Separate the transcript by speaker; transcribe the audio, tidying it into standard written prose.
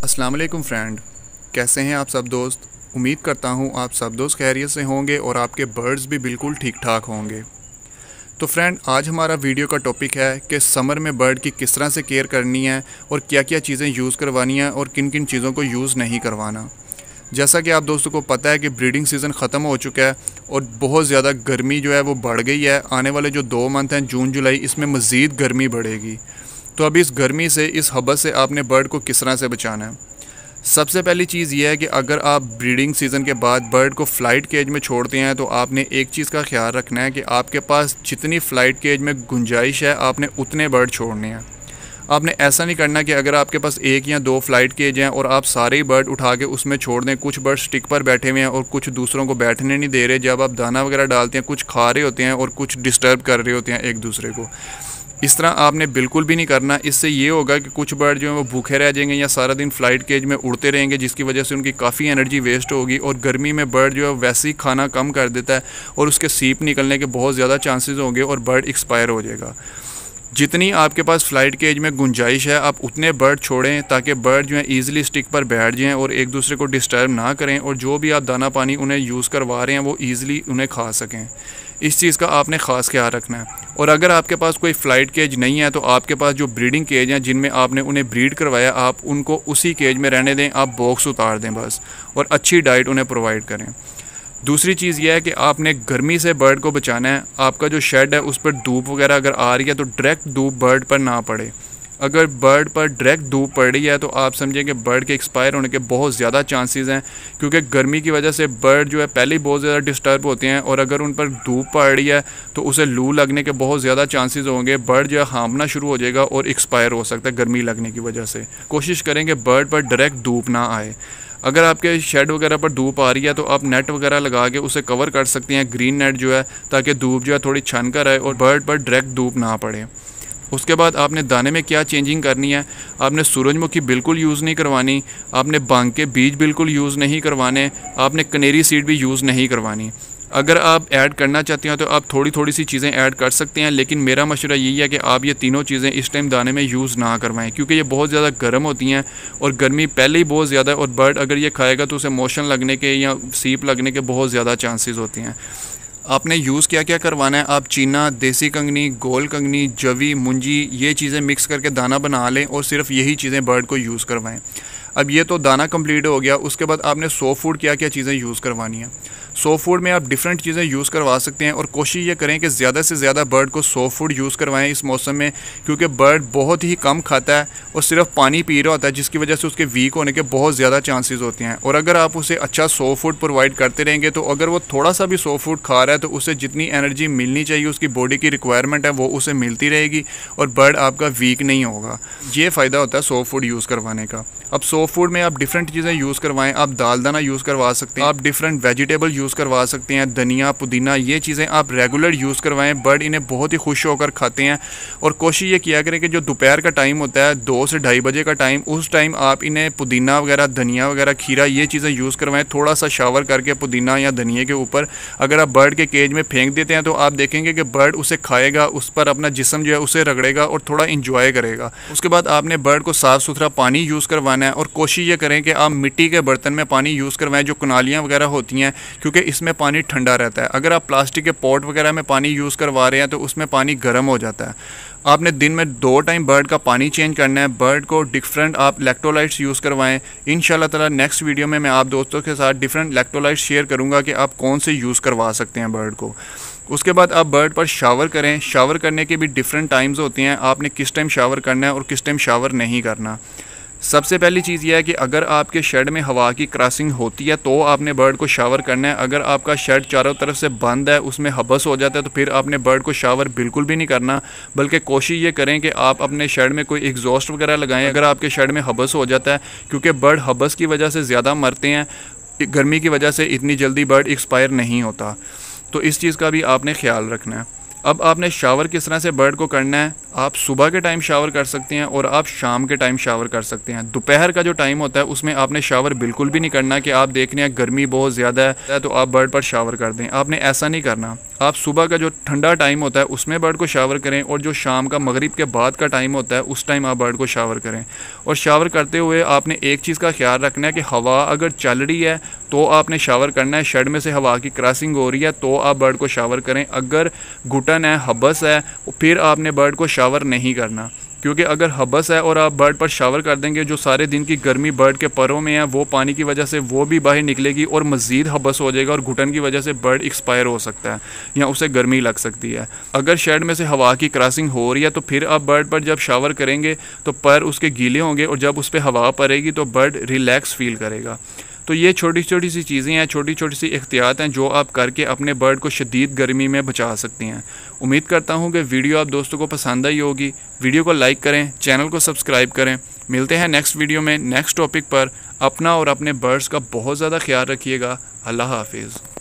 Speaker 1: अस्सलाम वालेकुम फ्रेंड, कैसे हैं आप सब दोस्त। उम्मीद करता हूं आप सब दोस्त खैरियत से होंगे और आपके बर्ड्स भी बिल्कुल ठीक ठाक होंगे। तो फ्रेंड, आज हमारा वीडियो का टॉपिक है कि समर में बर्ड की किस तरह से केयर करनी है और क्या क्या चीज़ें यूज़ करवानी है और किन किन चीज़ों को यूज़ नहीं करवाना। जैसा कि आप दोस्तों को पता है कि ब्रीडिंग सीज़न ख़त्म हो चुका है और बहुत ज़्यादा गर्मी जो है वो बढ़ गई है। आने वाले जो 2 मंथ हैं, जून जुलाई, इसमें मज़ीद गर्मी बढ़ेगी। तो अब इस गर्मी से, इस हबस से आपने बर्ड को किस तरह से बचाना है। सबसे पहली चीज़ ये है कि अगर आप ब्रीडिंग सीज़न के बाद बर्ड को फ़्लाइट केज में छोड़ते हैं तो आपने एक चीज़ का ख्याल रखना है कि आपके पास जितनी फ़्लाइट केज में गुंजाइश है आपने उतने बर्ड छोड़ने हैं। आपने ऐसा नहीं करना कि अगर आपके पास 1 या 2 फ़्लाइट केज हैं और आप सारे ही बर्ड उठा के उसमें छोड़ दें। कुछ बर्ड स्टिक पर बैठे हुए हैं और कुछ दूसरों को बैठने नहीं दे रहे। जब आप दाना वगैरह डालते हैं, कुछ खा रहे होते हैं और कुछ डिस्टर्ब कर रहे होते हैं एक दूसरे को। इस तरह आपने बिल्कुल भी नहीं करना। इससे ये होगा कि कुछ बर्ड जो हैं वो भूखे रह जाएंगे या सारा दिन फ़्लाइट केज में उड़ते रहेंगे, जिसकी वजह से उनकी काफ़ी एनर्जी वेस्ट होगी। और गर्मी में बर्ड जो है वैसे ही खाना कम कर देता है और उसके सीप निकलने के बहुत ज़्यादा चांसेस होंगे और बर्ड एक्सपायर हो जाएगा। जितनी आपके पास फ़्लाइट केज में गुंजाइश है आप उतने बर्ड छोड़ें ताकि बर्ड जो है ईज़िली स्टिक पर बैठ जाएँ और एक दूसरे को डिस्टर्ब ना करें, और जो भी आप दाना पानी उन्हें यूज़ करवा रहे हैं वो ईज़िली उन्हें खा सकें। इस चीज़ का आपने ख़ास ख्याल रखना है। और अगर आपके पास कोई फ़्लाइट केज नहीं है तो आपके पास जो ब्रीडिंग केज हैं जिनमें आपने उन्हें ब्रीड करवाया, आप उनको उसी केज में रहने दें। आप बॉक्स उतार दें बस, और अच्छी डाइट उन्हें प्रोवाइड करें। दूसरी चीज़ यह है कि आपने गर्मी से बर्ड को बचाना है। आपका जो शेड है उस पर धूप वगैरह अगर आ रही है तो डायरेक्ट धूप बर्ड पर ना पड़े। अगर बर्ड पर डायरेक्ट धूप पड़ रही है तो आप समझें कि बर्ड के एक्सपायर होने के बहुत ज़्यादा चांसेस हैं, क्योंकि गर्मी की वजह से बर्ड जो है पहले ही बहुत ज़्यादा डिस्टर्ब होते हैं और अगर उन पर धूप पड़ रही है तो उसे लू लगने के बहुत ज़्यादा चांसेस होंगे। बर्ड जो है हाँफना शुरू हो जाएगा और एक्सपायर हो सकता है गर्मी लगने की वजह से। कोशिश करें कि बर्ड पर डायरेक्ट धूप ना आए। अगर आपके शेड वगैरह पर धूप आ रही है तो आप नेट वगैरह लगा के उसे कवर कर सकते हैं, ग्रीन नेट जो है, ताकि धूप जो है थोड़ी छन कर आए और बर्ड पर डायरेक्ट धूप ना पड़े। उसके बाद आपने दाने में क्या चेंजिंग करनी है। आपने सूरजमुखी बिल्कुल यूज़ नहीं करवानी। आपने बांग के बीज बिल्कुल यूज़ नहीं करवाने। आपने कनेरी सीड भी यूज़ नहीं करवानी। अगर आप ऐड करना चाहते हैं तो आप थोड़ी थोड़ी सी चीज़ें ऐड कर सकते हैं, लेकिन मेरा मशवरा यही है कि आप ये तीनों चीज़ें इस टाइम दाने में यूज़ ना करवाएं, क्योंकि ये बहुत ज़्यादा गर्म होती हैं और गर्मी पहले ही बहुत ज़्यादा है और बर्ड अगर ये खाएगा तो उसे मोशन लगने के या सीप लगने के बहुत ज़्यादा चांसेस होते हैं। आपने यूज़ क्या क्या करवाना है। आप चीना, देसी कंगनी, गोल कंगनी, जवी, मुंजी, ये चीज़ें मिक्स करके दाना बना लें और सिर्फ यही चीज़ें बर्ड को यूज़ करवाएं। अब ये तो दाना कंप्लीट हो गया। उसके बाद आपने सॉफ्ट फूड क्या क्या चीज़ें यूज़ करवानी है। सॉफ्ट फूड में आप डिफरेंट चीज़ें यूज़ करवा सकते हैं और कोशिश ये करें कि ज़्यादा से ज़्यादा बर्ड को सॉफ्ट फूड यूज़ करवाएं इस मौसम में, क्योंकि बर्ड बहुत ही कम खाता है और सिर्फ पानी पी रहा होता है, जिसकी वजह से उसके वीक होने के बहुत ज़्यादा चांसेस होते हैं। और अगर आप उसे अच्छा सॉफ्ट फूड प्रोवाइड करते रहेंगे तो अगर वो थोड़ा सा भी सॉफ्ट फूड खा रहा है तो उसे जितनी एनर्जी मिलनी चाहिए, उसकी बॉडी की रिक्वायरमेंट है, वो उसे मिलती रहेगी और बर्ड आपका वीक नहीं होगा। ये फ़ायदा होता है सॉफ्ट फूड यूज़ करवाने का। अब सॉफ्ट फूड में आप डिफरेंट चीज़ें यूज़ करवाएं। आप दाल दाना यूज़ करवा सकते हैं, आप डिफरेंट वेजिटेबल यूज़ करवा सकते हैं, धनिया, पुदीना, ये चीज़ें आप रेगुलर यूज़ करवाएं। बर्ड इन्हें बहुत ही खुश होकर खाते हैं। और कोशिश ये किया करें कि जो दोपहर का टाइम होता है 2 से 2:30 बजे का टाइम, उस टाइम आप इन्हें पुदीना वगैरह, धनिया वगैरह, खीरा, ये चीज़ें यूज़ करवाएं। थोड़ा सा शावर करके पुदीना या धनिया के ऊपर अगर आप बर्ड के केज में फेंक देते हैं तो आप देखेंगे कि बर्ड उसे खाएगा, उस पर अपना जिस्म जो है उसे रगड़ेगा और थोड़ा इंजॉय करेगा। उसके बाद आपने बर्ड को साफ़ सुथरा पानी यूज़ करवाना है और कोशिश ये करें कि आप मिट्टी के बर्तन में पानी यूज़ करवाएं, जो कनालियाँ वगैरह होती हैं, क्योंकि इसमें पानी ठंडा रहता है। अगर आप प्लास्टिक के पॉट वगैरह में पानी यूज़ करवा रहे हैं तो उसमें पानी गर्म हो जाता है। आपने दिन में 2 टाइम बर्ड का पानी चेंज करना है। बर्ड को डिफरेंट आप इलेक्ट्रोलाइट्स यूज़ करवाएं। इंशाल्लाह ताला नेक्स्ट वीडियो में मैं आप दोस्तों के साथ डिफरेंट इलेक्ट्रोलाइट्स शेयर करूंगा कि आप कौन से यूज़ करवा सकते हैं बर्ड को। उसके बाद आप बर्ड पर शावर करें। शावर करने के भी डिफरेंट टाइम्स होते हैं। आपने किस टाइम शावर करना है और किस टाइम शावर नहीं करना। सबसे पहली चीज़ यह है कि अगर आपके शेड में हवा की क्रॉसिंग होती है तो आपने बर्ड को शावर करना है। अगर आपका शेड चारों तरफ से बंद है, उसमें हबस हो जाता है, तो फिर आपने बर्ड को शावर बिल्कुल भी नहीं करना, बल्कि कोशिश ये करें कि आप अपने शेड में कोई एग्जॉस्ट वगैरह लगाएं अगर आपके शेड में हबस हो जाता है, क्योंकि बर्ड हबस की वजह से ज़्यादा मरते हैं। गर्मी की वजह से इतनी जल्दी बर्ड एक्सपायर नहीं होता, तो इस चीज़ का भी आपने ख्याल रखना है। अब आपने शावर किस तरह से बर्ड को करना है, आप सुबह के टाइम शावर कर सकते हैं और आप शाम के टाइम शावर कर सकते हैं। दोपहर का जो टाइम होता है उसमें आपने शावर बिल्कुल भी नहीं करना कि आप देख रहे हैं गर्मी बहुत ज़्यादा है तो आप बर्ड पर शावर कर दें, आपने ऐसा नहीं करना। आप सुबह का जो ठंडा टाइम होता है उसमें बर्ड को शावर करें और जो शाम का मगरिब के बाद का टाइम होता है उस टाइम आप बर्ड को शावर करें। और शावर करते हुए आपने एक चीज़ का ख्याल रखना है कि हवा अगर चल रही है तो आपने शावर करना है, शेड में से हवा की क्रॉसिंग हो रही है तो आप बर्ड को शावर करें। अगर घुटन है, हबस है, फिर आपने बर्ड को शावर नहीं करना, क्योंकि अगर हबस है और आप बर्ड पर शावर कर देंगे, जो सारे दिन की गर्मी बर्ड के परों में है वो पानी की वजह से वो भी बाहर निकलेगी और मज़ीद हबस हो जाएगा और घुटन की वजह से बर्ड एक्सपायर हो सकता है या उसे गर्मी लग सकती है। अगर शेड में से हवा की क्रॉसिंग हो रही है तो फिर आप बर्ड पर जब शावर करेंगे तो पर उसके गीले होंगे और जब उस पर हवा पड़ेगी तो बर्ड रिलैक्स फील करेगा। तो ये छोटी छोटी सी चीज़ें हैं, छोटी छोटी सी एहतियात हैं जो आप करके अपने बर्ड को शदीद गर्मी में बचा सकती हैं। उम्मीद करता हूँ कि वीडियो आप दोस्तों को पसंद आई होगी। वीडियो को लाइक करें, चैनल को सब्सक्राइब करें। मिलते हैं नेक्स्ट वीडियो में नेक्स्ट टॉपिक पर। अपना और अपने बर्ड्स का बहुत ज़्यादा ख्याल रखिएगा। अल्लाह हाफिज़।